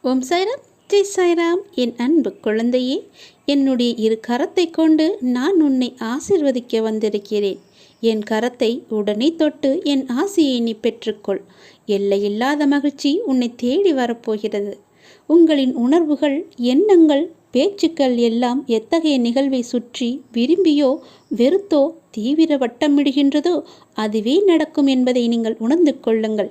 ஓம் சாய்ராம், ஜெய் சாய்ராம். என் அன்பு குழந்தையே, என்னுடைய இரு கரத்தை கொண்டு நான் உன்னை ஆசிர்வதிக்க வந்திருக்கிறேன். என் கரத்தை உடனே தொட்டு என் ஆசையை நீ பெற்றுக்கொள். எல்லையில்லாத மகிழ்ச்சி உன்னை தேடி வரப்போகிறது. உங்களின் உணர்வுகள், எண்ணங்கள், பேச்சுக்கள் எல்லாம் எத்தகைய நிகழ்வை சுற்றி விரும்பியோ வெறுத்தோ தீவிர வட்டமிடுகின்றதோ அதுவே நடக்கும் என்பதை நீங்கள் உணர்ந்து கொள்ளுங்கள்.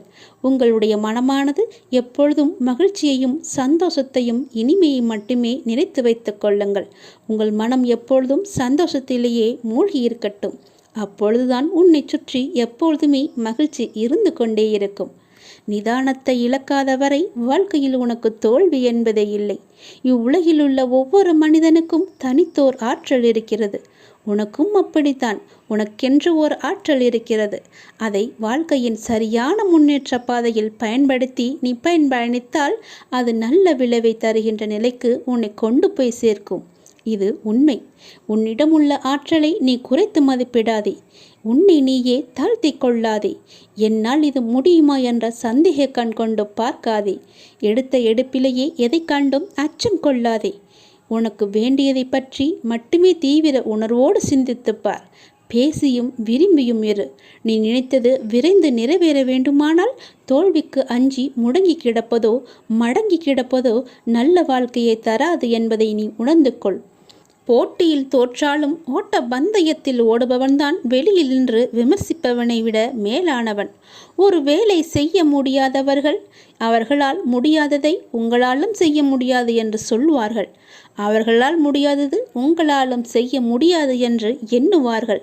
உங்களுடைய மனமானது எப்பொழுதும் மகிழ்ச்சியையும் சந்தோஷத்தையும் இனிமையை மட்டுமே நினைத்து வைத்துக் கொள்ளுங்கள். உங்கள் மனம் எப்பொழுதும் சந்தோஷத்திலேயே மூழ்கி இருக்கட்டும். அப்பொழுதுதான் உன்னை சுற்றி எப்பொழுதுமே மகிழ்ச்சி இருந்து கொண்டே இருக்கும். நிதானத்தை இழக்காத வரை வாழ்க்கையில் உனக்கு தோல்வி என்பதே இல்லை. இவ்வுலகில் உள்ள ஒவ்வொரு மனிதனுக்கும் தனித்தோர் ஆற்றல் இருக்கிறது. உனக்கும் அப்படித்தான். உனக்கென்று ஓர் ஆற்றல் இருக்கிறது. அதை வாழ்க்கையின் சரியான முன்னேற்ற பாதையில் பயன்படுத்தி நீ பயணித்தால் அது நல்ல விளைவை தருகின்ற நிலைக்கு உன்னை கொண்டு போய் சேர்க்கும். இது உண்மை. உன்னிடம் உள்ள ஆற்றலை நீ குறைத்து மதிப்பிடாதே. உன்னை நீயே தாழ்த்தி கொள்ளாதே. என்னால் இது முடியுமா என்ற சந்தேக கண் கொண்டு பார்க்காதே. எடுத்த எடுப்பிலேயே எதை கண்டும் அச்சம் கொள்ளாதே. உனக்கு வேண்டியதை பற்றி மட்டுமே தீவிர உணர்வோடு சிந்தித்துப்பார். பேசியும் விரும்பியும் இரு. நீ நினைத்தது விரைந்து நிறைவேற வேண்டுமானால் தோல்விக்கு அஞ்சி முடங்கி கிடப்பதோ மடங்கி கிடப்பதோ நல்ல வாழ்க்கையை தராது என்பதை நீ உணர்ந்து கொள். போட்டியில் தோற்றாலும் ஓட்ட பந்தயத்தில் ஓடுபவன்தான் வெளியில் நின்று விமர்சிப்பவனை விட மேலானவன். ஒரு வேலை செய்ய முடியாதவர்கள் அவர்களால் முடியாததை உங்களாலும் செய்ய முடியாது என்று சொல்வார்கள். அவர்களால் முடியாதது உங்களாலும் செய்ய முடியாது என்று எண்ணுவார்கள்.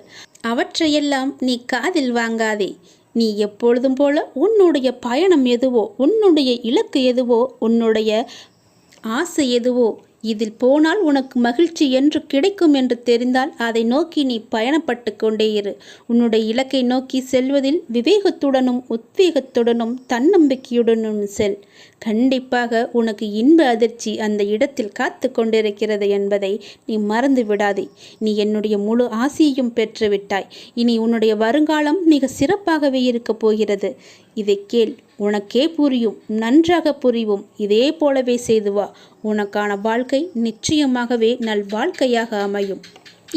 அவற்றையெல்லாம் நீ காதில் வாங்காதே. நீ எப்பொழுதும் போல உன்னுடைய பயணம் எதுவோ, உன்னுடைய இலக்கு எதுவோ, உன்னுடைய ஆசை எதுவோ, இதில் போனால் உனக்கு மகிழ்ச்சி என்று கிடைக்கும் என்று தெரிந்தால் அதை நோக்கி நீ பயணப்பட்டு கொண்டே இரு. உன்னுடைய இலக்கை நோக்கி செல்வதில் விவேகத்துடனும் உத்வேகத்துடனும் தன்னம்பிக்கையுடனும் செல். கண்டிப்பாக உனக்கு இன்ப அதிர்ச்சி அந்த இடத்தில் காத்து கொண்டிருக்கிறது என்பதை நீ மறந்து விடாதே. நீ என்னுடைய முழு ஆசையையும் பெற்றுவிட்டாய். இனி உன்னுடைய வருங்காலம் மிக சிறப்பாகவே இருக்கப் போகிறது. இதை கேள், உனக்கே புரியும், நன்றாக புரியும். இதே போலவே செய்து வா. உனக்கான வாழ்க்கை நிச்சயமாகவே நல் வாழ்க்கையாக அமையும்.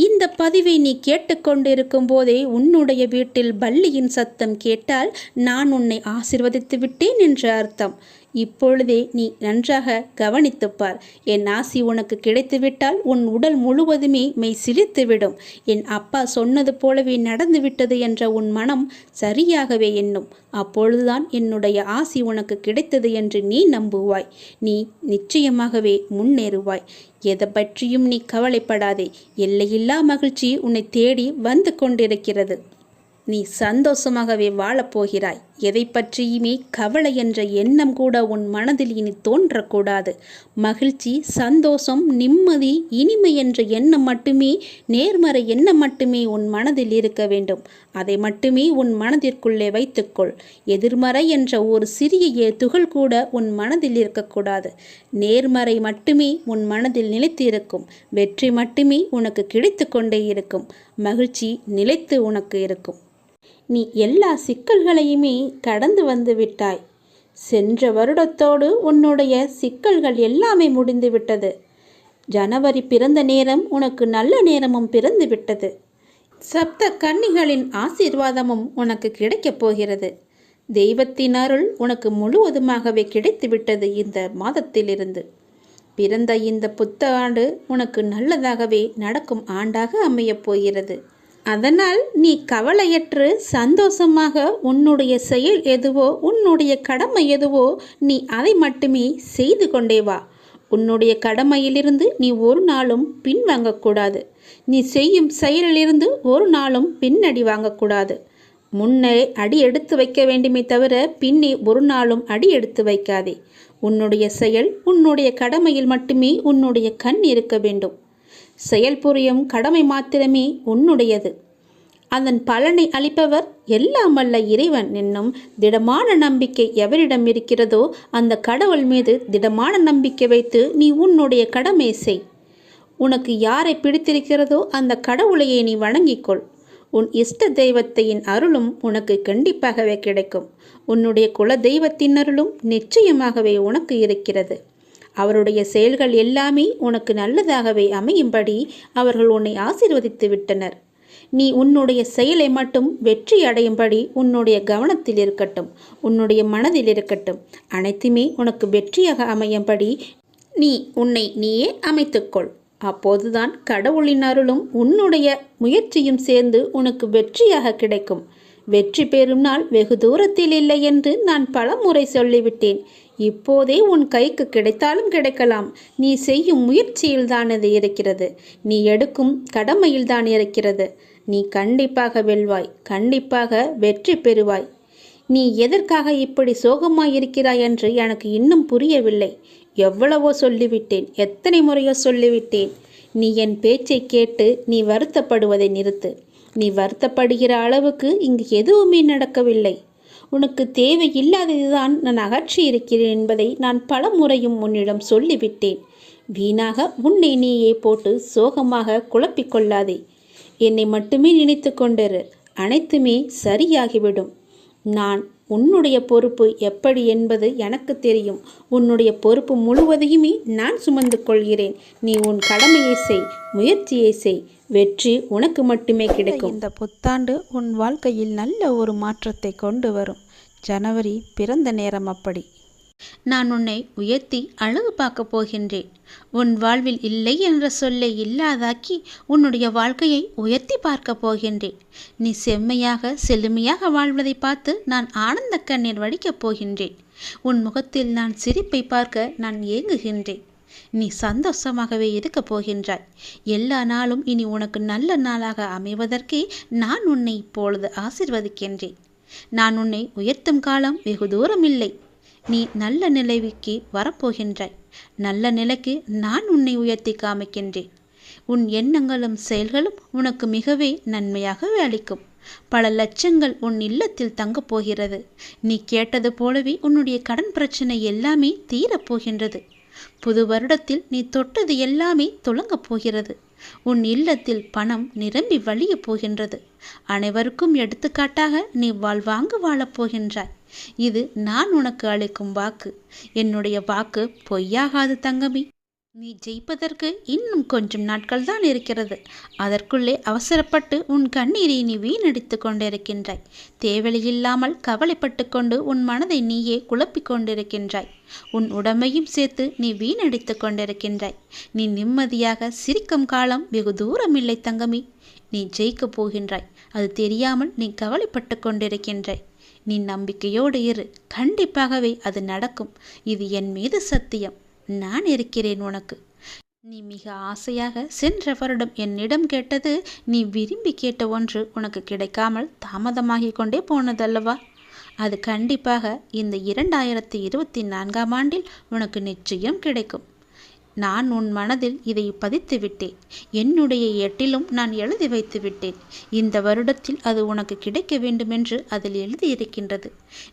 இந்த பதிவை நீ கேட்டுக்கொண்டிருக்கும் போதே உன்னுடைய வீட்டில் பல்லியின் சத்தம் கேட்டால் நான் உன்னை ஆசிர்வதித்து விட்டேன் என்று அர்த்தம். இப்பொழுதே நீ நன்றாக கவனித்துப்பார். என் ஆசி உனக்கு கிடைத்துவிட்டால் உன் உடல் முழுவதுமே மெய் சிலிர்த்துவிடும். என் அப்பா சொன்னது போலவே நடந்துவிட்டது என்ற உன் மனம் சரியாகவே எண்ணும். அப்பொழுதுதான் என்னுடைய ஆசி உனக்கு கிடைத்தது என்று நீ நம்புவாய். நீ நிச்சயமாகவே முன்னேறுவாய். எதை பற்றியும் நீ கவலைப்படாதே. எல்லையில்லா மகிழ்ச்சி உன்னை தேடி வந்து கொண்டிருக்கிறது. நீ சந்தோஷமாகவே வாழப்போகிறாய். எதை பற்றியுமே கவலை என்ற எண்ணம் கூட உன் மனதில் இனி தோன்றக்கூடாது. மகிழ்ச்சி, சந்தோஷம், நிம்மதி, இனிமை என்ற எண்ணம் மட்டுமே, நேர்மறை எண்ணம் மட்டுமே உன் மனதில் இருக்க வேண்டும். அதை மட்டுமே உன் மனதிற்குள்ளே வைத்துக்கொள். எதிர்மறை என்ற ஒரு சிறிய துகள் கூட உன் மனதில் இருக்கக்கூடாது. நேர்மறை மட்டுமே உன் மனதில் நிலைத்து இருக்கும். வெற்றி மட்டுமே உனக்கு கிடைத்து கொண்டே இருக்கும். மகிழ்ச்சி நிலைத்து உனக்கு இருக்கும். நீ எல்லா சிக்கல்களையுமே கடந்து வந்து விட்டாய். சென்ற வருடத்தோடு உன்னுடைய சிக்கல்கள் எல்லாமே முடிந்து விட்டது. ஜனவரி பிறந்த நேரம் உனக்கு நல்ல நேரமும் பிறந்து விட்டது. சப்த கன்னிகளின் ஆசீர்வாதமும் உனக்கு கிடைக்கப் போகிறது. தெய்வத்தின் அருள் உனக்கு முழுவதுமாகவே கிடைத்துவிட்டது. இந்த மாதத்திலிருந்து பிறந்த இந்த புத்த ஆண்டு உனக்கு நல்லதாகவே நடக்கும் ஆண்டாக அமையப் போகிறது. அதனால் நீ கவலையற்று சந்தோஷமாக உன்னுடைய செயல் எதுவோ, உன்னுடைய கடமை எதுவோ, நீ அதை மட்டுமே செய்து கொண்டே வா. உன்னுடைய கடமையிலிருந்து நீ ஒரு நாளும் பின்வாங்கக்கூடாது. நீ செய்யும் செயலிலிருந்து ஒரு நாளும் பின்னடி வாங்கக்கூடாது. முன்னே அடி எடுத்து வைக்க வேண்டுமே தவிர பின்னே ஒரு நாளும் அடி எடுத்து வைக்காதே. உன்னுடைய செயல், உன்னுடைய கடமையில் மட்டுமே உன்னுடைய கண் இருக்க வேண்டும். செயல் புரியும் கடமை மாத்திரமே உன்னுடையது. அதன் பலனை அளிப்பவர் எல்லாம் வல்ல இறைவன் என்னும் திடமான நம்பிக்கை எவரிடம் இருக்கிறதோ அந்த கடவுள் மீது திடமான நம்பிக்கை வைத்து நீ உன்னுடைய கடமை செய். உனக்கு யாரை பிடித்திருக்கிறதோ அந்த கடவுளையே நீ வணங்கிக்கொள். உன் இஷ்ட தெய்வத்தின் அருளும் உனக்கு கண்டிப்பாகவே கிடைக்கும். உன்னுடைய குல தெய்வத்தின் அருளும் நிச்சயமாகவே உனக்கு இருக்கிறது. அவருடைய செயல்கள் எல்லாமே உனக்கு நல்லதாகவே அமையும்படி அவர்கள் உன்னை ஆசீர்வதித்து விட்டனர். நீ உன்னுடைய செயலை மட்டும் வெற்றி அடையும்படி உன்னுடைய கவனத்தில் இருக்கட்டும், உன்னுடைய மனதில் இருக்கட்டும். அனைத்துமே உனக்கு வெற்றியாக அமையும்படி நீ உன்னை நீயே அமைத்துக்கொள். அப்போதுதான் கடவுளின் அருளும் உன்னுடைய முயற்சியும் சேர்ந்து உனக்கு வெற்றியாக கிடைக்கும். வெற்றி பெறும் நாள் வெகு தூரத்தில் இல்லை என்று நான் பல முறை சொல்லிவிட்டேன். இப்போதே உன் கைக்கு கிடைத்தாலும் கிடைக்கலாம். நீ செய்யும் முயற்சியில்தான் அது இருக்கிறது. நீ எடுக்கும் கடமையில்தான் இருக்கிறது. நீ கண்டிப்பாக வெல்வாய், கண்டிப்பாக வெற்றி பெறுவாய். நீ எதற்காக இப்படி சோகமாயிருக்கிறாய் என்று எனக்கு இன்னும் புரியவில்லை. எவ்வளவோ சொல்லிவிட்டேன், எத்தனை முறையோ சொல்லிவிட்டேன். நீ என் பேச்சை கேட்டு நீ வருத்தப்படுவதை நிறுத்து. நீ வருத்தப்படுகிற அளவுக்கு இங்கு எதுவுமே நடக்கவில்லை. உனக்கு தேவையில்லாததுதான் நான் அகற்றி இருக்கிறேன் என்பதை நான் பல முறையும் உன்னிடம் சொல்லிவிட்டேன். வீணாக உன்னை நீயே போட்டு சோகமாக குழப்பிக்கொள்ளாதே. என்னை மட்டுமே நினைத்து கொண்டிரு, அனைத்துமே சரியாகிவிடும். நான் உன்னுடைய பொறுப்பு எப்படி என்பது எனக்கு தெரியும். உன்னுடைய பொறுப்பு முழுவதையுமே நான் சுமந்து கொள்கிறேன். நீ உன் கடமையை செய், முயற்சியை செய். வெற்றி உனக்கு மட்டுமே கிடைக்கும். இந்த புத்தாண்டு உன் வாழ்க்கையில் நல்ல ஒரு மாற்றத்தை கொண்டு வரும். ஜனவரி பிறந்த நேரம் அப்படி. நான் உன்னை உயர்த்தி அழகு பார்க்க போகின்றேன். உன் வாழ்வில் இல்லை என்ற சொல்லை இல்லாதாக்கி உன்னுடைய வாழ்க்கையை உயர்த்தி பார்க்க போகின்றேன். நீ செம்மையாக செழுமையாக வாழ்வதை பார்த்து நான் ஆனந்த கண்ணீர் வடிக்கப் போகின்றேன். உன் முகத்தில் நான் சிரிப்பை பார்க்க நான் ஏங்குகின்றேன். நீ சந்தோஷமாகவே இருக்கப் போகின்றாய். எல்லா நாளும் இனி உனக்கு நல்ல நாளாக அமைவதற்கே நான் உன்னை இப்பொழுது ஆசீர்வதிக்கின்றேன். நான் உன்னை உயர்த்தும் காலம் வெகு தூரம் இல்லை. நீ நல்ல நிலைக்கு வரப்போகின்றாய். நல்ல நிலைக்கு நான் உன்னை உயர்த்தி காமிக்கின்றேன். உன் எண்ணங்களும் செயல்களும் உனக்கு மிகவே நன்மையாகவே அளிக்கும். பல லட்சங்கள் உன் இல்லத்தில் தங்கப் போகிறது. நீ கேட்டது போலவே உன்னுடைய கடன் பிரச்சனை எல்லாமே தீரப்போகின்றது. புது வருடத்தில் நீ தொட்டது எல்லாமே துலங்கப் போகிறது. உன் இல்லத்தில் பணம் நிரம்பி வழியப் போகின்றது. அனைவருக்கும் எடுத்துக்காட்டாக நீ வாழ்வாங்கு வாழப் போகின்றாய். இது நான் உனக்கு அளிக்கும் வாக்கு. என்னுடைய வாக்கு பொய்யாகாது தங்கமி. நீ ஜெயிப்பதற்கு இன்னும் கொஞ்சம் நாட்கள் தான் இருக்கிறது. அதற்குள்ளே அவசரப்பட்டு உன் கண்ணீரை நீ வீணடித்து கொண்டிருக்கின்றாய். தேவையில்லாமல் கவலைப்பட்டு கொண்டு உன் மனதை நீயே குழப்பிக் கொண்டிருக்கின்றாய். உன் உடமையும் சேர்த்து நீ வீணடித்து கொண்டிருக்கின்றாய். நீ நிம்மதியாக சிரிக்கும் காலம் வெகு தூரமில்லை தங்கமி. நீ ஜெயிக்கப் போகின்றாய். அது தெரியாமல் நீ கவலைப்பட்டு கொண்டிருக்கின்றாய். நீ நம்பிக்கையோடு இரு. கண்டிப்பாகவே அது நடக்கும். இது என் மீது சத்தியம். நான் இருக்கிறேன் உனக்கு. நீ மிக ஆசையாக சென்ற வருடம் என்னிடம் கேட்டது, நீ விரும்பி கேட்ட ஒன்று உனக்கு கிடைக்காமல் தாமதமாகிக் கொண்டே போனதல்லவா? அது கண்டிப்பாக இந்த 2024ஆம் ஆண்டில் உனக்கு நிச்சயம் கிடைக்கும். நான் உன் மனதில் இதை பதித்து விட்டேன். என்னுடைய ஏட்டிலும் நான் எழுதி வைத்து விட்டேன். இந்த வருடத்தில் அது உனக்கு கிடைக்க வேண்டுமென்று அதில் எழுதியிருக்கின்றது.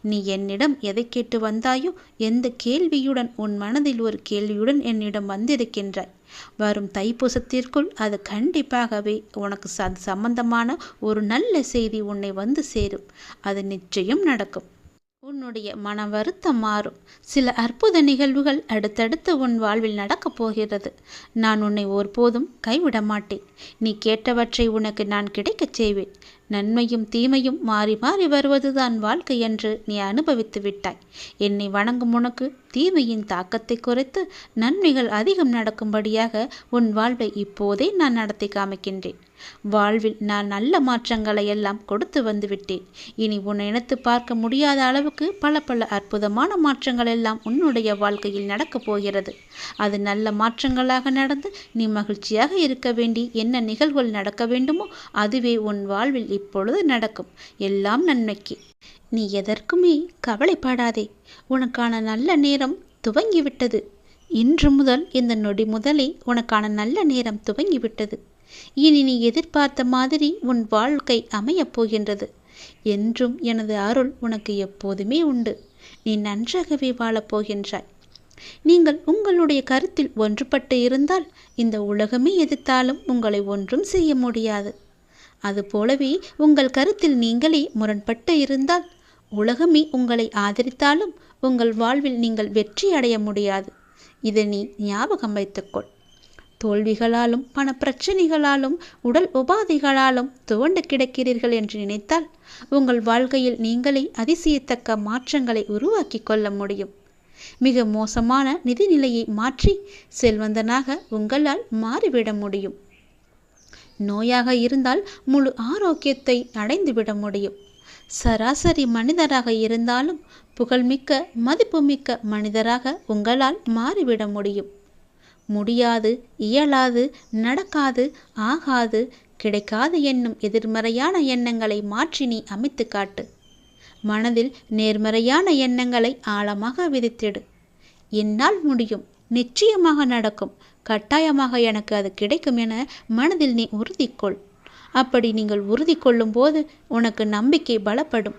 நீ என்னிடம் எதை கேட்டு வந்தாயோ, எந்த கேள்வியுடன் உன் மனதில் ஒரு கேள்வியுடன் என்னிடம் வந்திருக்கின்றாய். வரும் தைப்பூசத்திற்குள் அது கண்டிப்பாகவே உனக்கு சம்பந்தமான ஒரு நல்ல செய்தி உன்னை வந்து சேரும். அது நிச்சயம் நடக்கும். உன்னுடைய மன வருத்தம் மாறும். சில அற்புத நிகழ்வுகள் அடுத்தடுத்து உன் வாழ்வில் நடக்கப் போகிறது. நான் உன்னை ஒருபோதும் கைவிட மாட்டேன். நீ கேட்டவற்றை உனக்கு நான் கிடைக்கச் செய்வேன். நன்மையும் தீமையும் மாறி மாறி வருவதுதான் வாழ்க்கை என்று நீ அனுபவித்து விட்டாய். என்னை வணங்கும் உனக்கு தீமையின் தாக்கத்தை குறைத்து நன்மைகள் அதிகம் நடக்கும்படியாக உன் வாழ்வை இப்போதே நான் நடத்தி காமிக்கின்றேன். வாழ்வில் நான் நல்ல மாற்றங்களை எல்லாம் கொடுத்து வந்துவிட்டேன். இனி உன்னை நினைத்து பார்க்க முடியாத அளவுக்கு பல பல அற்புதமான மாற்றங்கள் எல்லாம் உன்னுடைய வாழ்க்கையில் நடக்கப் போகிறது. அது நல்ல மாற்றங்களாக நடந்து நீ மகிழ்ச்சியாக இருக்க வேண்டி என்ன நிகழ்வுகள் நடக்க வேண்டுமோ அதுவே உன் வாழ்வில் இப்பொழுது நடக்கும். எல்லாம் நன்மைக்கு. நீ எதற்குமே கவலைப்படாதே. உனக்கான நல்ல நேரம் துவங்கிவிட்டது. இன்று முதல், இந்த நொடி முதலே உனக்கான நல்ல நேரம் துவங்கிவிட்டது. இனி நீ எதிர்பார்த்த மாதிரி உன் வாழ்க்கை அமையப் போகின்றது. என்றும் எனது அருள் உனக்கு எப்போதுமே உண்டு. நீ நன்றாகவே வாழப்போகின்றாய். நீங்கள் உங்களுடைய கருத்தில் ஒன்றுபட்டு இருந்தால் இந்த உலகமே எதிர்த்தாலும் உங்களை ஒன்றும் செய்ய முடியாது. அதுபோலவே உங்கள் கருத்தில் நீங்களே முரண்பட்டு இருந்தால் உலகமே உங்களை ஆதரித்தாலும் உங்கள் வாழ்வில் நீங்கள் வெற்றி அடைய முடியாது. இதை நீ ஞாபகம் வைத்துக்கொள். தோல்விகளாலும் பண பிரச்சனைகளாலும் உடல் உபாதைகளாலும் துவண்டு கிடக்கிறீர்கள் என்று நினைத்தால் உங்கள் வாழ்க்கையில் நீங்களே அதிசயத்தக்க மாற்றங்களை உருவாக்கி கொள்ள முடியும். மிக மோசமான நிதிநிலையை மாற்றி செல்வந்தனாக உங்களால் மாறிவிட முடியும். நோயாக இருந்தால் முழு ஆரோக்கியத்தை அடைந்துவிட முடியும். சராசரி மனிதராக இருந்தாலும் புகழ்மிக்க மதிப்புமிக்க மனிதராக உங்களால் மாறிவிட முடியும். முடியாது, இயலாது, நடக்காது, ஆகாது, கிடைக்காது என்னும் எதிர்மறையான எண்ணங்களை மாற்றி நீ அமைத்து காட்டு. மனதில் நேர்மறையான எண்ணங்களை ஆழமாக விதித்திடு. என்னால் முடியும், நிச்சயமாக நடக்கும், கட்டாயமாக எனக்கு அது கிடைக்கும் என மனதில் நீ உறுதிக்கொள். அப்படி நீங்கள் உறுதி கொள்ளும் போது உனக்கு நம்பிக்கை பலப்படும்.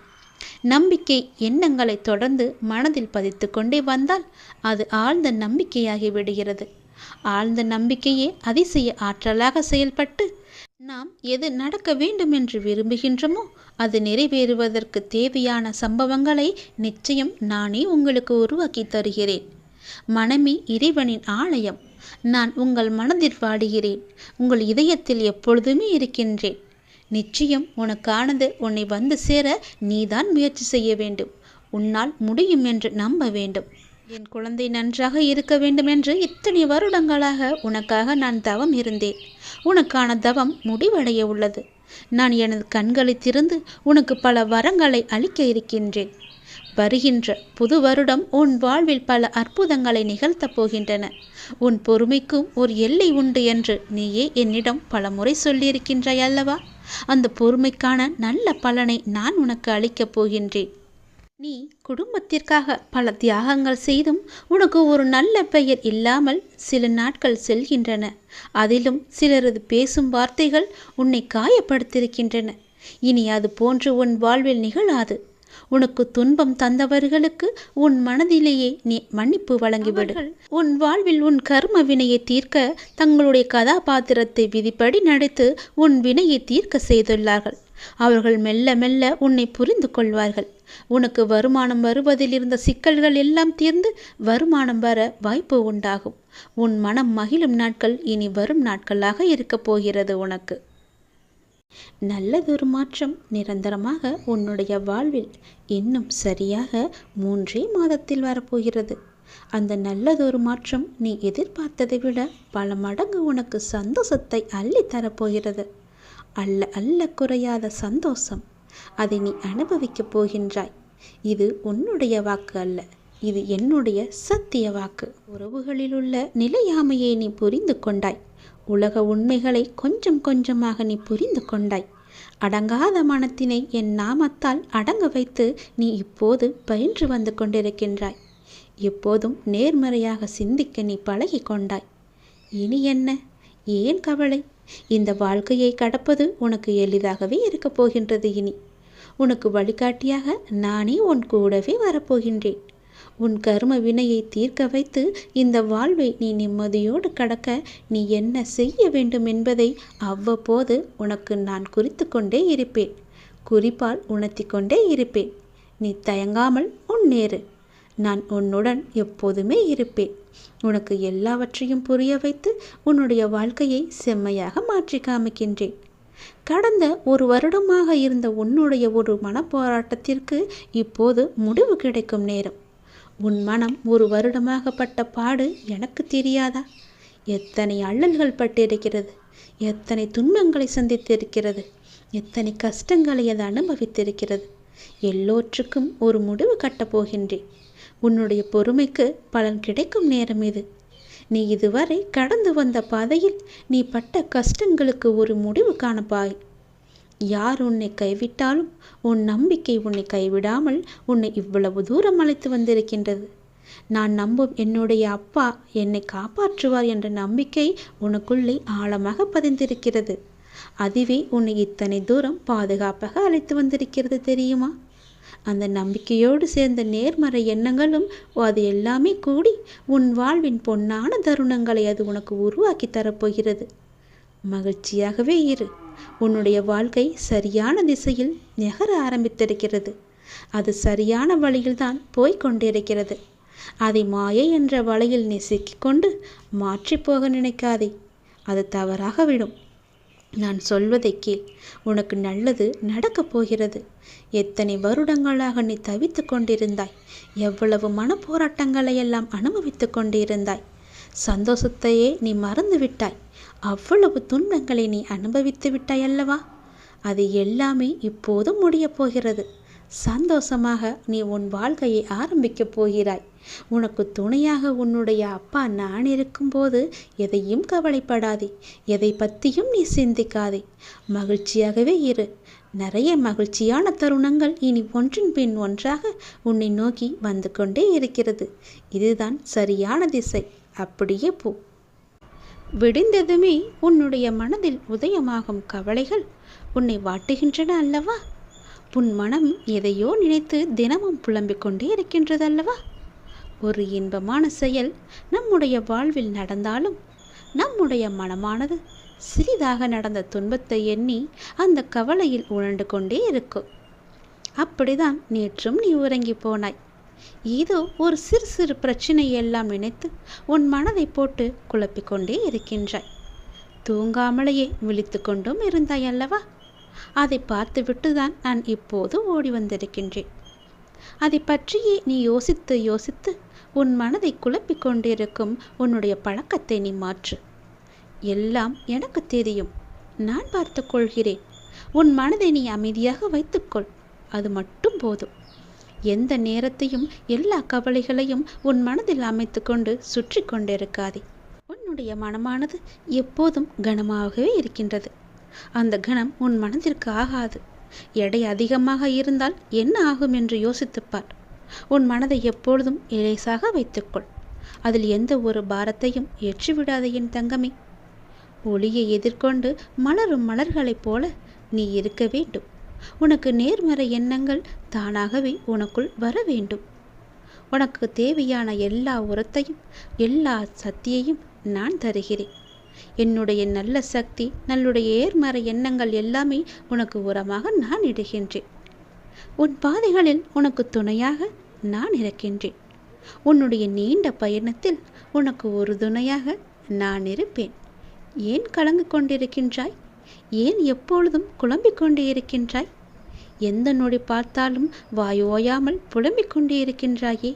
நம்பிக்கை எண்ணங்களை தொடர்ந்து மனதில் பதித்து கொண்டே வந்தால் அது ஆழ்ந்த நம்பிக்கையாகி விடுகிறது. ஆழ்ந்த நம்பிக்கையே அதிசய ஆற்றலாக செயல்பட்டு நாம் எது நடக்க வேண்டும் என்று விரும்புகின்றோமோ அது நிறைவேறுவதற்கு தேவையான சம்பவங்களை நிச்சயம் நானே உங்களுக்கு உருவாக்கி தருகிறேன். மனமே இறைவனின் ஆலயம். நான் உங்கள் மனதில் வாடுகிறேன். உங்கள் இதயத்தில் எப்பொழுதுமே இருக்கின்றேன். நிச்சயம் உனக்கானது உன்னை வந்து சேர நீதான் முயற்சி செய்ய வேண்டும். உன்னால் முடியும் என்று நம்ப வேண்டும். என் குழந்தை நன்றாக இருக்க வேண்டும் என்று இத்தனை வருடங்களாக உனக்காக நான் தவம் இருந்தேன். உனக்கான தவம் முடிவடைய உள்ளது. நான் எனது கண்களை திறந்து உனக்கு பல வரங்களை அளிக்க இருக்கின்றேன். வருகின்ற புது வருடம் உன் வாழ்வில் பல அற்புதங்களை நிகழ்த்தப் போகின்றன. உன் பொறுமைக்கும் ஒரு எல்லை உண்டு என்று நீயே என்னிடம் பல முறை சொல்லியிருக்கின்றாய் அல்லவா? அந்த பொறுமைக்கான நல்ல பலனை நான் உனக்கு அளிக்கப் போகின்றேன். நீ குடும்பத்திற்காக பல தியாகங்கள் செய்தும் உனக்கு ஒரு நல்ல பெயர் இல்லாமல் சில நாட்கள் செல்கின்றன. அதிலும் சிலரது பேசும் வார்த்தைகள் உன்னை காயப்படுத்தியிருக்கின்றன. இனி அது போன்று உன் வாழ்வில் நிகழாது. உனக்கு துன்பம் தந்தவர்களுக்கு உன் மனதிலேயே நீ மன்னிப்பு வழங்கிவிடு. உன் வாழ்வில் உன் கர்ம வினையை தீர்க்க தங்களுடைய கதாபாத்திரத்தை விதிப்படி நடித்து உன் வினையை தீர்க்க செய்துள்ளார்கள். அவர்கள் மெல்ல மெல்ல உன்னை புரிந்து கொள்வார்கள். உனக்கு வருமானம் வருவதில் இருந்த சிக்கல்கள் எல்லாம் தீர்ந்து வருமானம் வர வாய்ப்பு உண்டாகும். உன் மனம் மகிழும் நாட்கள் இனி வரும் நாட்களாக இருக்கப் போகிறது. உனக்கு நல்லதொரு மாற்றம் நிரந்தரமாக உன்னுடைய வாழ்வில் இன்னும் சரியாக 3 மாதத்தில் வரப்போகிறது. அந்த நல்லதொரு மாற்றம் நீ எதிர்பார்த்ததை விட பல மடங்கு உனக்கு சந்தோஷத்தை அள்ளி தரப்போகிறது. அல்ல அல்ல குறையாத சந்தோஷம். அதை நீ அனுபவிக்கப் போகின்றாய். இது உன்னுடைய வாக்கு அல்ல, இது என்னுடைய சத்திய வாக்கு. உறவுகளில் உள்ள நிலையாமையை நீ புரிந்து கொண்டாய். உலக உண்மைகளை கொஞ்சம் கொஞ்சமாக நீ புரிந்து கொண்டாய். அடங்காத மனத்தினை என் நாமத்தால் அடங்க வைத்து நீ இப்போது பயின்று வந்து கொண்டிருக்கின்றாய். எப்போதும் நேர்மறையாக சிந்திக்க நீ பழகி கொண்டாய். இனி என்ன, ஏன் கவலை? இந்த வாழ்க்கையை கடப்பது உனக்கு எளிதாகவே இருக்கப் போகின்றது. இனி உனக்கு வழிகாட்டியாக நானே உன் கூடவே வரப்போகின்றேன். உன் கர்ம வினையை தீர்க்க வைத்து இந்த வாழ்வை நீ நிம்மதியோடு கடக்க நீ என்ன செய்ய வேண்டும் என்பதை அவ்வப்போது உனக்கு நான் குறித்து கொண்டே இருப்பேன். குறிப்பால் உணர்த்தி கொண்டே இருப்பேன். நீ தயங்காமல் முன்னேறு. நான் உன்னுடன் எப்போதுமே இருப்பேன். உனக்கு எல்லாவற்றையும் புரிய வைத்து உன்னுடைய வாழ்க்கையை செம்மையாக மாற்றி காமிக்கின்றேன். கடந்த 1 வருடமாக இருந்த உன்னுடைய ஒரு மனப்போராட்டத்திற்கு இப்போது முடிவு கிடைக்கும் நேரம். உன் மனம் 1 வருடமாக பட்ட பாடு எனக்கு தெரியாதா? எத்தனை அல்லல்கள் பட்டிருக்கிறது, எத்தனை துன்பங்களை சந்தித்திருக்கிறது, எத்தனை கஷ்டங்களை அது அனுபவித்திருக்கிறது. எல்லோற்றுக்கும் ஒரு முடிவு கட்டப் போகின்றேன். உன்னுடைய பொறுமைக்கு பலன் கிடைக்கும் நேரம் இது. நீ இதுவரை கடந்து வந்த பாதையில் நீ பட்ட கஷ்டங்களுக்கு ஒரு முடிவு காணப்பாய். யார் உன்னை கைவிட்டாலும் உன் நம்பிக்கை உன்னை கைவிடாமல் உன்னை இவ்வளவு தூரம் அழைத்து வந்திருக்கின்றது. நான் நம்பும் என்னுடைய அப்பா என்னை காப்பாற்றுவார் என்ற நம்பிக்கை உனக்குள்ளே ஆழமாக பதிந்திருக்கிறது. அதுவே உன்னை இத்தனை தூரம் பாதுகாப்பாக அழைத்து வந்திருக்கிறது தெரியுமா? அந்த நம்பிக்கையோடு சேர்ந்த நேர்மறை எண்ணங்களும் அது எல்லாமே கூடி உன் வாழ்வின் பொன்னான தருணங்களை அது உனக்கு உருவாக்கி தரப்போகிறது. மகிழ்ச்சியாகவே இரு. உன்னுடைய வாழ்க்கை சரியான திசையில் நகர ஆரம்பித்திருக்கிறது. அது சரியான வழியில்தான் போய்கொண்டிருக்கிறது. அதை மாயை என்ற வலையில் நீ சிக்கிக்கொண்டு மாற்றிப்போக நினைக்காதே. அது தவறாக விடும். நான் சொல்வதை கேள். உனக்கு நல்லது நடக்கப் போகிறது. எத்தனை வருடங்களாக நீ தவித்து கொண்டிருந்தாய். எவ்வளவு மனப்போராட்டங்களை எல்லாம் அனுபவித்து கொண்டிருந்தாய். சந்தோஷத்தையே நீ மறந்து விட்டாய். அவ்வளவு துன்பங்களை நீ அனுபவித்து விட்டாய் அல்லவா? அது எல்லாமே இப்போது முடியப் போகிறது. சந்தோஷமாக நீ உன் வாழ்க்கையை ஆரம்பிக்கப் போகிறாய். உனக்கு துணையாக உன்னுடைய அப்பா நான் இருக்கும்போது எதையும் கவலைப்படாதே. எதை பற்றியும் நீ சிந்திக்காதே. மகிழ்ச்சியாகவே இரு. நிறைய மகிழ்ச்சியான தருணங்கள் இனி ஒன்றின் பின் ஒன்றாக உன்னை நோக்கி வந்து கொண்டே இருக்கிறது. இதுதான் சரியான திசை. அப்படியே போ. விடிந்ததுமே உன்னுடைய மனதில் உதயமாகும் கவலைகள் உன்னை வாட்டுகின்றன அல்லவா? உன் மனம் எதையோ நினைத்து தினமும் புலம்பிக் கொண்டே இருக்கின்றது அல்லவா? ஒரு இன்பமான செயல் நம்முடைய வாழ்வில் நடந்தாலும் நம்முடைய மனமானது சிறிதாக நடந்த துன்பத்தை எண்ணி அந்த கவலையில் உழண்டு கொண்டே இருக்கும். அப்படிதான் நேற்றும் நீ உறங்கி போனாய். ஏதோ ஒரு சிறு சிறு பிரச்சனையெல்லாம் நினைத்து உன் மனதை போட்டு குழப்பிக்கொண்டே இருக்கின்றாய். தூங்காமலேயே விழித்து கொண்டும் இருந்தாய் அல்லவா? அதை பார்த்துவிட்டுதான் நான் இப்போது ஓடி வந்திருக்கின்றேன். அதை பற்றியே நீ யோசித்து யோசித்து உன் மனதை குழப்பிக் கொண்டிருக்கும் உன்னுடைய பழக்கத்தை நீ மாற்று. எல்லாம் எனக்கு தெரியும். நான் பார்த்து கொள்கிறேன். உன் மனதை நீ அமைதியாக வைத்துக்கொள். அது மட்டும் போதும். எந்த நேரத்தையும் எல்லா கவலைகளையும் உன் மனதில் அமைத்து கொண்டு சுற்றி கொண்டிருக்காதே. உன்னுடைய மனமானது எப்போதும் கனமாகவே இருக்கின்றது. அந்த கணம் உன் மனதிற்கு ஆகாது. எடை அதிகமாக இருந்தால் என்ன ஆகும் என்று யோசித்துப்பார். உன் மனதை எப்பொழுதும் இலேசாக வைத்துக்கொள். அதில் எந்த ஒரு பாரத்தையும் ஏற்றிவிடாதே என் தங்கமே. ஒளியை எதிர்கொண்டு மலரும் மலர்களைப் போல நீ இருக்க வேண்டும். உனக்கு நேர்மறை எண்ணங்கள் தானாகவே உனக்குள் வர வேண்டும். உனக்கு தேவையான எல்லா உரத்தையும் எல்லா சக்தியையும் நான் தருகிறேன். என்னுடைய நல்ல சக்தி, நல்லுடைய நேர்மறை எண்ணங்கள் எல்லாமே உனக்கு உரமாக நான் இடுகின்றேன். உன் பாதைகளில் உனக்கு துணையாக நான் இருக்கின்றேன். உன்னுடைய நீண்ட பயணத்தில் உனக்கு ஒரு துணையாக நான் இருப்பேன். ஏன் கலங்கு கொண்டிருக்கின்றாய்? ஏன் எப்பொழுதும் குழம்பிக் கொண்டே இருக்கின்றாய்? எந்த நொடி பார்த்தாலும் வாய் ஓயாமல் புலம்பிக் கொண்டே இருக்கின்றாயே?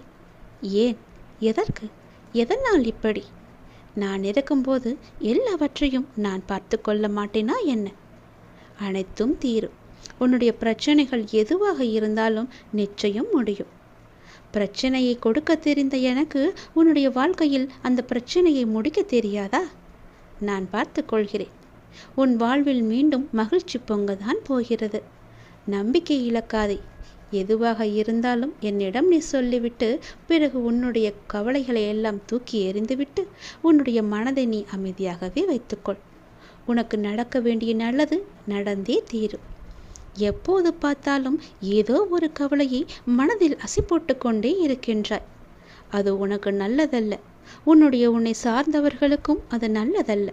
ஏன்? எதற்கு? எதனால் இப்படி? நான் இருக்கும்போது எல்லாவற்றையும் நான் பார்த்து கொள்ள மாட்டேனா என்ன? அனைத்தும் தீரும். உன்னுடைய பிரச்சனைகள் எதுவாக இருந்தாலும் நிச்சயம் முடியும். பிரச்சனையை கொடுக்க தெரிந்த எனக்கு உன்னுடைய வாழ்க்கையில் அந்த பிரச்சனையை முடிக்க தெரியாதா? நான் பார்த்து கொள்கிறேன். உன் வாழ்வில் மீண்டும் மகிழ்ச்சி பொங்கதான் போகிறது. நம்பிக்கை இழக்காதே. எதுவாக இருந்தாலும் என்னிடம் நீ சொல்லிவிட்டு பிறகு உன்னுடைய கவலைகளை எல்லாம் தூக்கி எறிந்துவிட்டு உன்னுடைய மனதை நீ அமைதியாகவே வைத்துக்கொள். உனக்கு நடக்க வேண்டிய நல்லது நடந்தே தீரும். எப்போது பார்த்தாலும் ஏதோ ஒரு கவலையை மனதில் அசி போட்டு கொண்டே இருக்கின்றாய். அது உனக்கு நல்லதல்ல. உன்னை சார்ந்தவர்களுக்கும் அது நல்லதல்ல.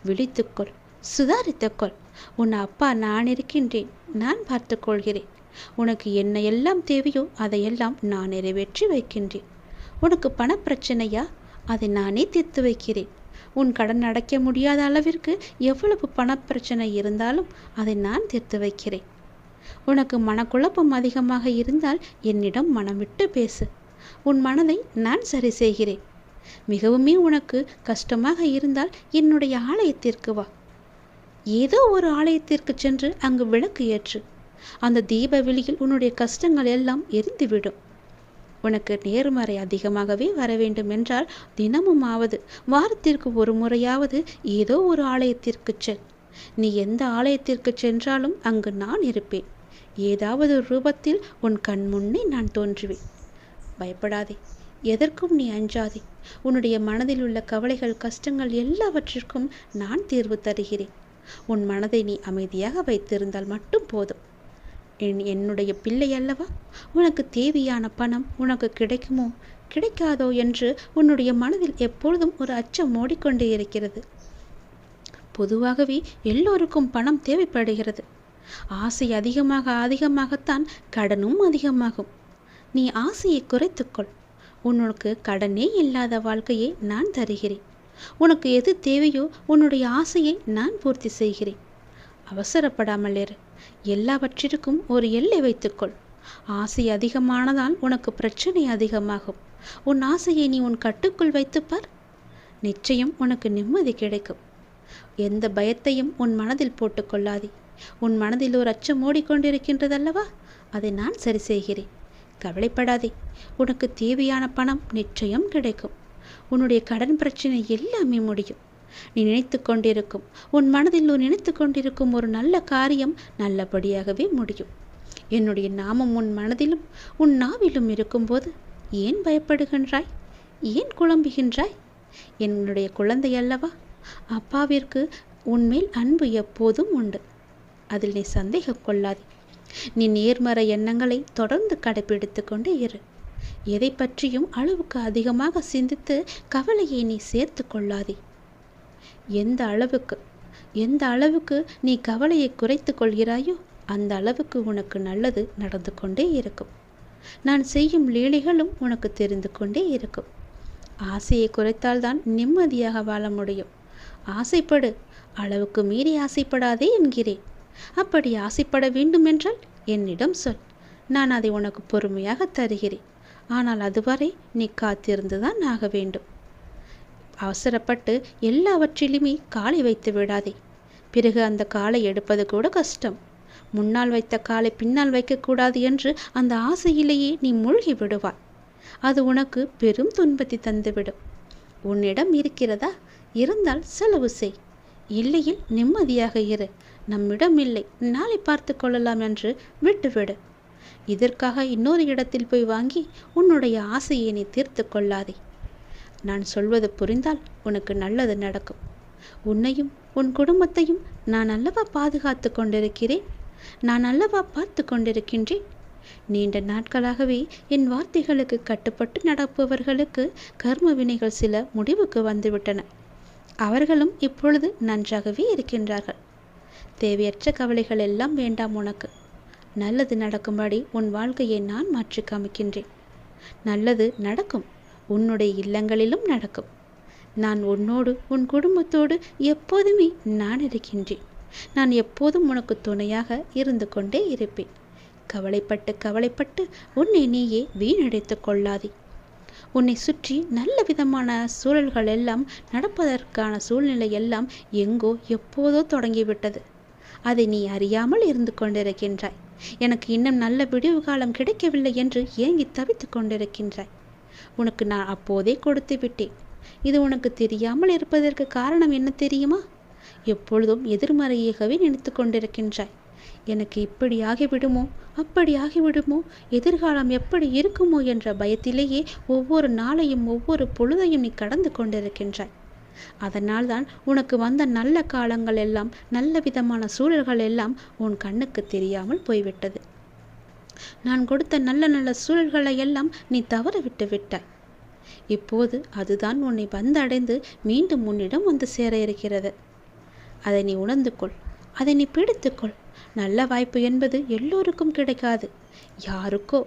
விழித்துக்கொள். சுதாரித்துக்கொள். உன் அப்பா நான் இருக்கின்றேன். நான் பார்த்து கொள்கிறேன். உனக்கு என்ன எல்லாம் தேவையோ அதையெல்லாம் நான் நிறைவேற்றி வைக்கின்றேன். உனக்கு பணப்பிரச்சனையா? அதை நானே தீர்த்து வைக்கிறேன். உன் கடன் அடைக்க முடியாத அளவிற்கு எவ்வளவு பணப்பிரச்சனை இருந்தாலும் அதை நான் தீர்த்து வைக்கிறேன். உனக்கு மனக்குழப்பம் அதிகமாக இருந்தால் என்னிடம் மனம் விட்டு பேசு. உன் மனதை நான் சரி செய்கிறேன். மிகவுமே உனக்கு கஷ்டமாக இருந்தால் என்னுடைய ஆலயத்திற்கு வா. ஏதோ ஒரு ஆலயத்திற்கு சென்று அங்கு விளக்கு ஏற்று. அந்த தீப வெளியில் உன்னுடைய கஷ்டங்கள் எல்லாம் எரிந்துவிடும். உனக்கு நேர்மறை அதிகமாகவே வர வேண்டும் என்றால் தினமுமாவது வாரத்திற்கு ஒரு முறையாவது ஏதோ ஒரு ஆலயத்திற்கு செல். நீ எந்த ஆலயத்திற்கு சென்றாலும் அங்கு நான் இருப்பேன். ஏதாவது ரூபத்தில் உன் கண் முன்னே நான் தோன்றுவேன். பயப்படாதே. எதற்கும் நீ அஞ்சாதே. உன்னுடைய மனதில் உள்ள கவலைகள் கஷ்டங்கள் எல்லாவற்றிற்கும் நான் தீர்வு தருகிறேன். உன் மனதை நீ அமைதியாக வைத்திருந்தால் மட்டும் போதும். என்னுடைய பிள்ளை அல்லவா? உனக்கு தேவையான பணம் உனக்கு கிடைக்குமோ கிடைக்காதோ என்று உன்னுடைய மனதில் எப்பொழுதும் ஒரு அச்சம் ஓடிக்கொண்டே இருக்கிறது. பொதுவாகவே எல்லோருக்கும் பணம் தேவைப்படுகிறது. ஆசை அதிகமாகத்தான் கடனும் அதிகமாகும். நீ ஆசையை குறைத்துக்கொள். உனக்கு கடனே இல்லாத வாழ்க்கையை நான் தருகிறேன். உனக்கு எது தேவையோ உன்னுடைய ஆசையை நான் பூர்த்தி செய்கிறேன். அவசரப்படாமல் இரு. எல்லாவற்றிற்கும் ஒரு எல்லை வைத்துக்கொள். ஆசை அதிகமானதால் உனக்கு பிரச்சனை அதிகமாகும். உன் ஆசையை நீ உன் கட்டுக்குள் வைத்துப்பார். நிச்சயம் உனக்கு நிம்மதி கிடைக்கும். எந்த பயத்தையும் உன் மனதில் போட்டுக்கொள்ளாதே. உன் மனதில் ஒரு அச்சம் ஓடிக்கொண்டிருக்கின்றதல்லவா, அதை நான் சரி செய்கிறேன். கவலைப்படாதே. உனக்கு தேவையான பணம் நிச்சயம் கிடைக்கும். உன்னுடைய கடன் பிரச்சனை எல்லாமே முடியும். நீ நினைத்து கொண்டிருக்கும், உன் மனதில் நினைத்து கொண்டிருக்கும் ஒரு நல்ல காரியம் நல்லபடியாகவே முடியும். என்னுடைய நாமம் உன் மனதிலும் உன் நாவிலும் இருக்கும்போது ஏன் பயப்படுகின்றாய்? ஏன் குழம்புகின்றாய்? என்னுடைய குழந்தை அல்லவா, அப்பாவிற்கு உன்மேல் அன்பு எப்போதும் உண்டு. அதில் நீ சந்தேகம் கொள்ளாதே. நீ நேர்மறை எண்ணங்களை தொடர்ந்து கடைபிடித்து கொண்டே இரு. எதை பற்றியும் அளவுக்கு அதிகமாக சிந்தித்து கவலையை நீ சேர்த்து கொள்ளாதே. எந்த அளவுக்கு நீ கவலையை குறைத்து கொள்கிறாயோ அந்த அளவுக்கு உனக்கு நல்லது நடந்து கொண்டே இருக்கும். நான் செய்யும் லீலைகளும் உனக்கு தெரிந்து கொண்டே இருக்கும். ஆசையை குறைத்தால்தான் நிம்மதியாக வாழ முடியும். ஆசைப்படு, அளவுக்கு மீறி ஆசைப்படாதே என்கிறேன். அப்படி ஆசைப்பட வேண்டுமென்றால் என்னிடம் சொல். நான் அதை உனக்கு பொறுமையாக தருகிறேன். ஆனால் அதுவரை நீ காத்திருந்துதான் ஆக வேண்டும். அவசரப்பட்டு எல்லாவற்றிலுமே காலை வைத்து விடாதே. பிறகு அந்த காலை எடுப்பது கூட கஷ்டம். முன்னால் வைத்த காலை பின்னால் வைக்கக்கூடாது என்று அந்த ஆசையிலேயே நீ மூழ்கி விடுவாய். அது உனக்கு பெரும் துன்பத்தை தந்துவிடும். உன்னிடம் இருக்கிறதா? இருந்தால் செலவு செய். இல்லையில் நிம்மதியாக இரு. நம்மிடம் இல்லை, நாளை பார்த்து கொள்ளலாம் என்று விட்டுவிடு. இதற்காக இன்னொரு இடத்தில் போய் வாங்கி உன்னுடைய ஆசையை நீ தீர்த்து கொள்ளாதே. நான் சொல்வது புரிந்தால் உனக்கு நல்லது நடக்கும். உன்னையும் உன் குடும்பத்தையும் நான் அல்லவா பாதுகாத்து கொண்டிருக்கிறேன். நான் அல்லவா பார்த்து கொண்டிருக்கின்றேன். நீண்ட நாட்களாகவே என் வார்த்தைகளுக்கு கட்டுப்பட்டு நடப்பவர்களுக்கு கர்ம வினைகள் சில முடிவுக்கு வந்துவிட்டன. அவர்களும் இப்பொழுது நன்றாகவே இருக்கின்றார்கள். தேவையற்ற கவலைகள் எல்லாம் வேண்டாம் உனக்கு. நல்லது நடக்கும்படி உன் வாழ்க்கையை நான் மாற்றி காமிக்கின்றேன். நல்லது நடக்கும். உன்னுடைய இல்லங்களிலும் நடக்கும். நான் உன்னோடு உன் குடும்பத்தோடு எப்போதுமே நான் இருக்கின்றேன். நான் எப்போதும் உனக்கு துணையாக இருந்து கொண்டே இருப்பேன். கவலைப்பட்டு உன்னை நீயே வீணடைத்து கொள்ளாதே. உன்னை சுற்றி நல்ல விதமான சூழல்கள் எல்லாம் நடப்பதற்கான சூழ்நிலை எல்லாம் எங்கோ எப்போதோ தொடங்கிவிட்டது. அதை நீ அறியாமல் இருந்து கொண்டிருக்கின்றாய். எனக்கு இன்னும் நல்ல விடிவு காலம் கிடைக்கவில்லை என்று ஏங்கி தவித்து கொண்டிருக்கின்றாய். உனக்கு நான் அப்போதே கொடுத்து விட்டேன். இது உனக்கு தெரியாமல் இருப்பதற்கு காரணம் என்ன தெரியுமா? எப்பொழுதும் எதிர்மறையாகவே நினைத்து கொண்டிருக்கின்றாய். எனக்கு இப்படி ஆகிவிடுமோ, அப்படி ஆகிவிடுமோ, எதிர்காலம் எப்படி இருக்குமோ என்ற பயத்திலேயே ஒவ்வொரு நாளையும் ஒவ்வொரு பொழுதையும் நீ கடந்து கொண்டிருக்கின்றாய். அதனால் தான் உனக்கு வந்த நல்ல காலங்கள் எல்லாம், நல்ல விதமான சூழல்கள் எல்லாம் உன் கண்ணுக்கு தெரியாமல் போய்விட்டது. நான் கொடுத்த நல்ல நல்ல சூழல்களை எல்லாம் நீ தவற விட்டு விட்டாய். இப்போது அதுதான் உன்னை வந்தடைந்து மீண்டும் உன்னிடம் வந்து சேர இருக்கிறது. அதை நீ உணர்ந்து கொள். அதை நீ பிடித்துக்கொள். நல்ல வாய்ப்பு என்பது எல்லோருக்கும் கிடைக்காது. யாருக்கோ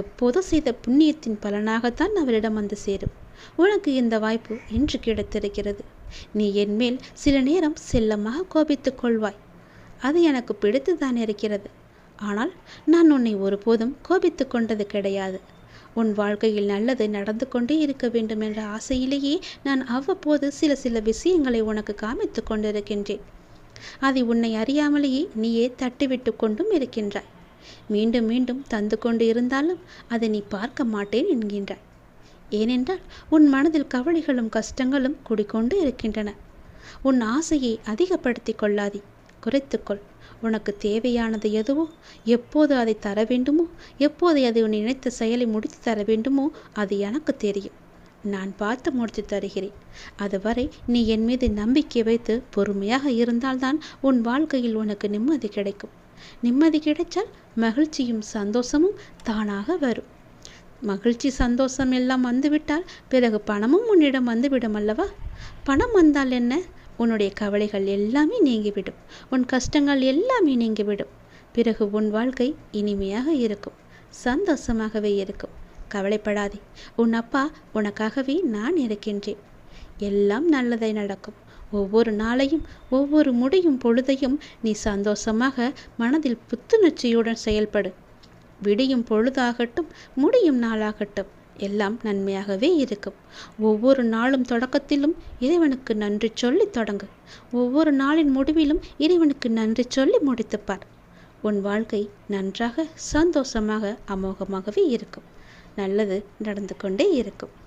எப்போதோ செய்த புண்ணியத்தின் பலனாகத்தான் அவரிடம் வந்து சேரும். உனக்கு இந்த வாய்ப்பு இன்று கிடைத்திருக்கிறது. நீ என்மேல் சில நேரம் செல்லமாக கோபித்துக் கொள்வாய். அது எனக்கு பிடித்துதான் இருக்கிறது. ஆனால் நான் உன்னை ஒருபோதும் கோபித்து கொண்டது கிடையாது. உன் வாழ்க்கையில் நல்லது நடந்து கொண்டே இருக்க வேண்டும் என்ற ஆசையிலேயே நான் அவ்வப்போது சில விஷயங்களை உனக்கு காமித்து கொண்டிருக்கின்றேன். அதை உன்னை அறியாமலேயே நீயே தட்டிவிட்டு கொண்டும் இருக்கின்றாய். மீண்டும் மீண்டும் தந்து கொண்டு இருந்தாலும் அதை நீ பார்க்க மாட்டேன் என்கின்றாய். ஏனென்றால் உன் மனதில் கவலைகளும் கஷ்டங்களும் குடிக்கொண்டு இருக்கின்றன. உன் ஆசையை அதிகப்படுத்தி கொள்ளாதே, குறைத்துக்கொள். உனக்கு தேவையானது எதுவோ, எப்போது அதை தர வேண்டுமோ, எப்போது அதை உன் நினைத்த செயலை முடித்து தர வேண்டுமோ அது எனக்கு தெரியும். நான் பார்த்து முடித்து தருகிறேன். அதுவரை நீ என் மீது நம்பிக்கை வைத்து பொறுமையாக இருந்தால்தான் உன் வாழ்க்கையில் உனக்கு நிம்மதி கிடைக்கும். நிம்மதி கிடைத்தால் மகிழ்ச்சியும் சந்தோஷமும் தானாக வரும். மகிழ்ச்சி சந்தோஷம் எல்லாம் வந்துவிட்டால் பிறகு பணமும் உன்னிடம் வந்துவிடும் அல்லவா? பணம் வந்தால் என்ன? உன்னுடைய கவலைகள் எல்லாமே நீங்கிவிடும். உன் கஷ்டங்கள் எல்லாமே நீங்கிவிடும். பிறகு உன் வாழ்க்கை இனிமையாக இருக்கும், சந்தோஷமாகவே இருக்கும். கவலைப்படாதே, உன் அப்பா உனக்காகவே நான் இருக்கின்றேன். எல்லாம் நல்லதை நடக்கும். ஒவ்வொரு நாளையும் ஒவ்வொரு முடியும் பொழுதையும் நீ சந்தோஷமாக மனதில் புத்துணர்ச்சியுடன் செயல்படு. விடியும் பொழுதாகட்டும் முடியும் நாளாகட்டும் எல்லாம் நன்மையாகவே இருக்கும். ஒவ்வொரு நாளும் தொடக்கத்திலும் இறைவனுக்கு நன்றி சொல்லி தொடங்கு. ஒவ்வொரு நாளின் முடிவிலும் இறைவனுக்கு நன்றி சொல்லி முடித்துப்பார். உன் வாழ்க்கை நன்றாக சந்தோஷமாக அமோகமாகவே இருக்கும். நல்லது நடந்து கொண்டே இருக்கும்.